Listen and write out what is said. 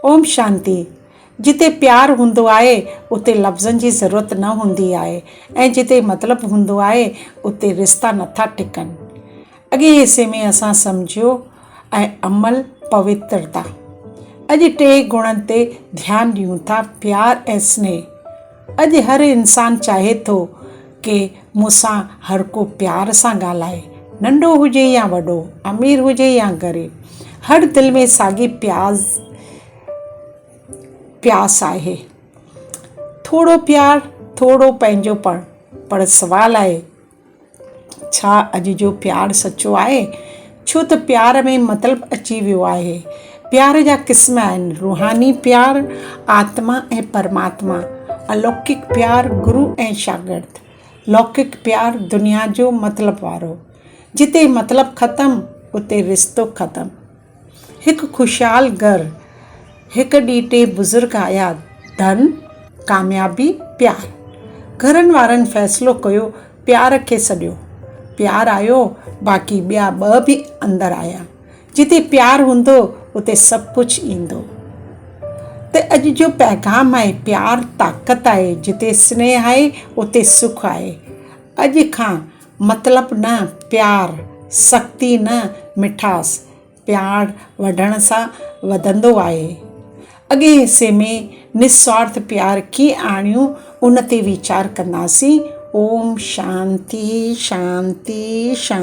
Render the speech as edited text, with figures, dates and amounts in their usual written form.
ओम शांति। जिते प्यार हूंदो आहे उते लफ़्ज़नि जी ज़रूरत न हूंदी आहे ऐं जिते मतिलबु हूंदो आहे उते रिश्ता नथा टिकनि। अॻे हिसे में असां सम्झियो ऐं अमल पवित्रता। अॼु 3 गुणनि ते ध्यानु ॾियूं था, प्यार ऐं स्नेह। अॼु हर इंसानु चाहे थो कि मूंसां हर को प्यार सां ॻाल्हाए, नंढो हुजे या वॾो, अमीर हुजे या ग़रीब, हर दिलि में साॻी प्यास आहे। थोरो प्यार, थोरो पंहिंजोपण। पर सवाल आहे, छा अॼु जो प्यार सचो आहे? छो त प्यार में मतिलबु अची वियो आहे। प्यार जा क़िस्म आहिनि, रूहानी प्यार, आत्मा ऐं परमात्मा, अलौकिक प्यार, गुरु ऐं शागिर्द, लौकिक प्यार, दुनिया जो मतिलबु वारो। जिते मतिलबु ख़तमु उते रिश्तो ख़तमु। हिकु ख़ुशहाल घरु। हिकु ॾींहुं 3 बुज़ुर्ग आया, धन, कामयाबी, प्यार। घरनि वारनि फ़ैसिलो कयो प्यार खे सॾियो। प्यार आयो, बाक़ी ॿिया 2 बि अंदरि आया। जिते प्यार हूंदो उते सभु कुझु ईंदो। त अॼु जो पैगाम आहे, प्यार ताक़त आहे। जिते स्नेह आहे उते सुख आहे। अॼु खां मतिलबु न, प्यार, शक्ति न, मिठास। प्यार वधण सां वधंदो आहे। अॻे हिसे में निस्वार्थ प्यार कीअं आणियूं उन ते वीचार कंदासीं। ओम शांति शांति शांति।